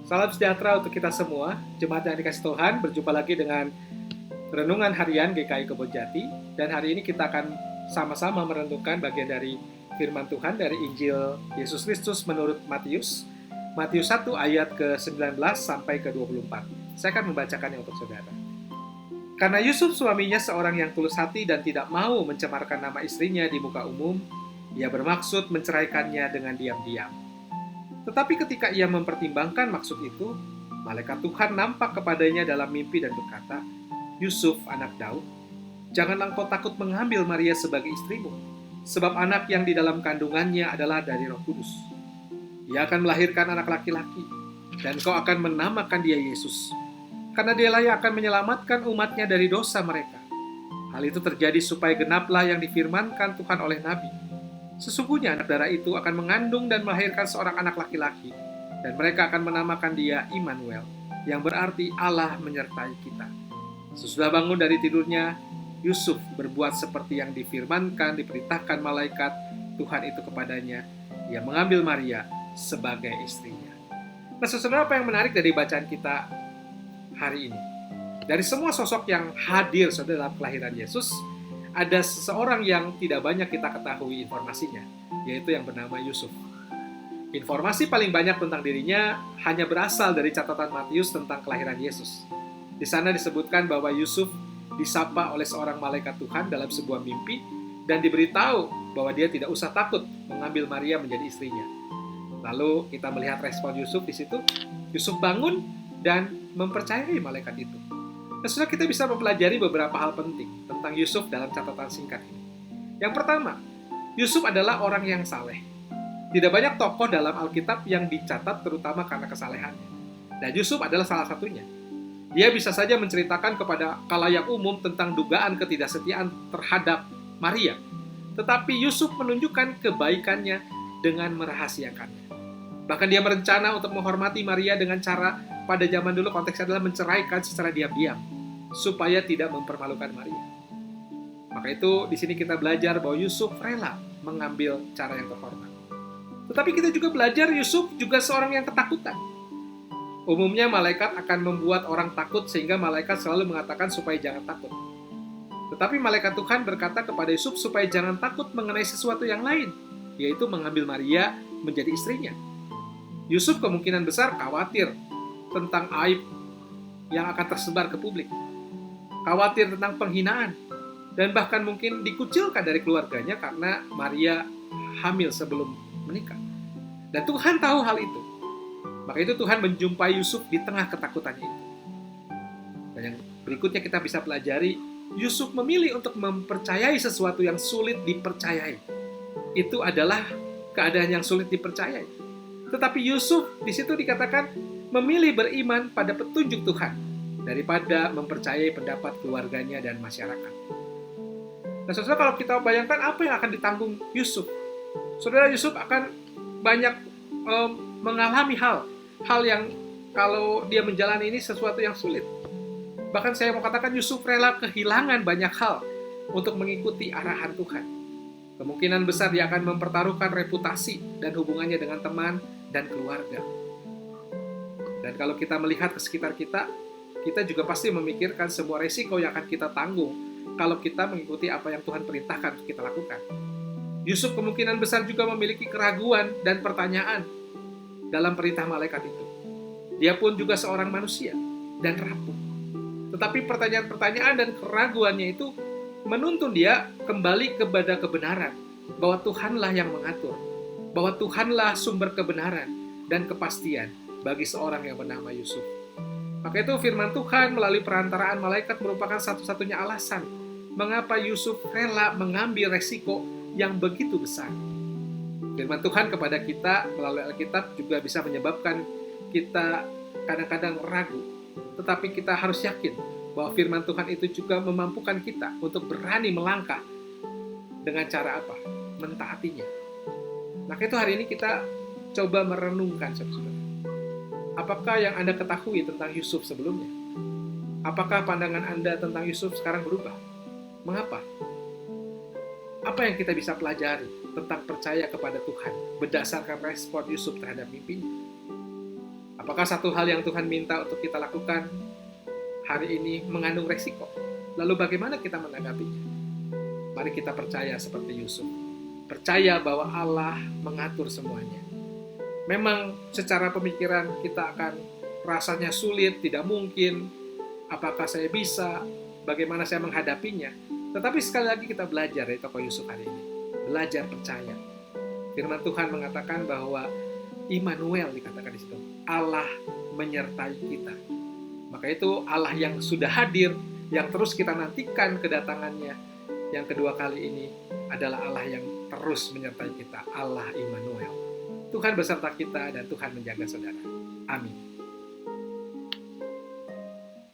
Salam sejahtera untuk kita semua, jemaat yang dikasih Tuhan. Berjumpa lagi dengan Renungan Harian GKI Kebonjati. Dan hari ini kita akan sama-sama merenungkan bagian dari firman Tuhan dari Injil Yesus Kristus menurut Matius. Matius 1 ayat ke-19 sampai ke-24. Saya akan membacakannya untuk saudara. Karena Yusuf suaminya seorang yang tulus hati dan tidak mau mencemarkan nama istrinya di muka umum, ia bermaksud menceraikannya dengan diam-diam. Tetapi ketika ia mempertimbangkan maksud itu, malaikat Tuhan nampak kepadanya dalam mimpi dan berkata, "Yusuf, anak Daud, janganlah engkau takut mengambil Maria sebagai istrimu, sebab anak yang di dalam kandungannya adalah dari Roh Kudus. Ia akan melahirkan anak laki-laki, dan engkau akan menamakan dia Yesus, karena dialah yang akan menyelamatkan umatnya dari dosa mereka. Hal itu terjadi supaya genaplah yang difirmankan Tuhan oleh Nabi. Sesungguhnya anak darah itu akan mengandung dan melahirkan seorang anak laki-laki, dan mereka akan menamakan dia Immanuel, yang berarti Allah menyertai kita." Sesudah bangun dari tidurnya, Yusuf berbuat seperti yang diperintahkan malaikat Tuhan itu kepadanya. Ia mengambil Maria sebagai istrinya. Nah, saudara, apa yang menarik dari bacaan kita hari ini? Dari semua sosok yang hadir saudara dalam kelahiran Yesus, ada seseorang yang tidak banyak kita ketahui informasinya, yaitu yang bernama Yusuf. Informasi paling banyak tentang dirinya hanya berasal dari catatan Matius tentang kelahiran Yesus. Di sana disebutkan bahwa Yusuf disapa oleh seorang malaikat Tuhan dalam sebuah mimpi dan diberitahu bahwa dia tidak usah takut mengambil Maria menjadi istrinya. Lalu kita melihat respon Yusuf di situ. Yusuf bangun dan mempercayai malaikat itu. Nah, sudah kita bisa mempelajari beberapa hal penting tentang Yusuf dalam catatan singkat ini. Yang pertama, Yusuf adalah orang yang saleh. Tidak banyak tokoh dalam Alkitab yang dicatat terutama karena kesalehannya. Dan Yusuf adalah salah satunya. Dia bisa saja menceritakan kepada khalayak umum tentang dugaan ketidaksetiaan terhadap Maria. Tetapi Yusuf menunjukkan kebaikannya dengan merahasiakannya. Bahkan dia berencana untuk menghormati Maria dengan cara, pada zaman dulu konteksnya adalah menceraikan secara diam-diam, supaya tidak mempermalukan Maria. Maka itu di sini kita belajar bahwa Yusuf rela mengambil cara yang terhormat. Tetapi kita juga belajar Yusuf juga seorang yang ketakutan. Umumnya malaikat akan membuat orang takut sehingga malaikat selalu mengatakan supaya jangan takut. Tetapi malaikat Tuhan berkata kepada Yusuf supaya jangan takut mengenai sesuatu yang lain, yaitu mengambil Maria menjadi istrinya. Yusuf kemungkinan besar khawatir tentang aib yang akan tersebar ke publik, khawatir tentang penghinaan, dan bahkan mungkin dikucilkan dari keluarganya karena Maria hamil sebelum menikah. Dan Tuhan tahu hal itu. Maka itu Tuhan menjumpai Yusuf di tengah ketakutannya itu. Dan yang berikutnya kita bisa pelajari, Yusuf memilih untuk mempercayai sesuatu yang sulit dipercayai. Itu adalah keadaan yang sulit dipercayai. Tetapi Yusuf di situ dikatakan memilih beriman pada petunjuk Tuhan daripada mempercayai pendapat keluarganya dan masyarakat. Nah, saudara, kalau kita bayangkan apa yang akan ditanggung Yusuf, saudara, Yusuf akan banyak mengalami hal yang kalau dia menjalani ini sesuatu yang sulit. Bahkan saya mau katakan Yusuf rela kehilangan banyak hal untuk mengikuti arahan Tuhan. Kemungkinan besar dia akan mempertaruhkan reputasi dan hubungannya dengan teman dan keluarga. Dan kalau kita melihat ke sekitar kita, kita juga pasti memikirkan semua resiko yang akan kita tanggung kalau kita mengikuti apa yang Tuhan perintahkan untuk kita lakukan. Yusuf kemungkinan besar juga memiliki keraguan dan pertanyaan dalam perintah malaikat itu. Dia pun juga seorang manusia dan rapuh. Tetapi pertanyaan-pertanyaan dan keraguannya itu menuntun dia kembali kepada kebenaran, bahwa Tuhanlah yang mengatur, bahwa Tuhanlah sumber kebenaran dan kepastian bagi seorang yang bernama Yusuf. Maka itu firman Tuhan melalui perantaraan malaikat merupakan satu-satunya alasan mengapa Yusuf rela mengambil resiko yang begitu besar. Firman Tuhan kepada kita melalui Alkitab juga bisa menyebabkan kita kadang-kadang ragu. Tetapi kita harus yakin bahwa firman Tuhan itu juga memampukan kita untuk berani melangkah dengan cara apa? Mentaatinya. Maka itu hari ini kita coba merenungkan, saudara. Apakah yang Anda ketahui tentang Yusuf sebelumnya? Apakah pandangan Anda tentang Yusuf sekarang berubah? Mengapa? Apa yang kita bisa pelajari tentang percaya kepada Tuhan berdasarkan respon Yusuf terhadap mimpinya? Apakah satu hal yang Tuhan minta untuk kita lakukan hari ini mengandung resiko? Lalu bagaimana kita menanggapinya? Mari kita percaya seperti Yusuf. Percaya bahwa Allah mengatur semuanya. Memang secara pemikiran kita akan rasanya sulit, tidak mungkin. Apakah saya bisa? Bagaimana saya menghadapinya? Tetapi sekali lagi kita belajar dari tokoh Yusuf hari ini. Belajar percaya. Firman Tuhan mengatakan bahwa Immanuel dikatakan di situ. Allah menyertai kita. Maka itu Allah yang sudah hadir, yang terus kita nantikan kedatangannya. Yang kedua kali ini adalah Allah yang terus menyertai kita, Allah Immanuel. Tuhan beserta kita dan Tuhan menjaga saudara. Amin.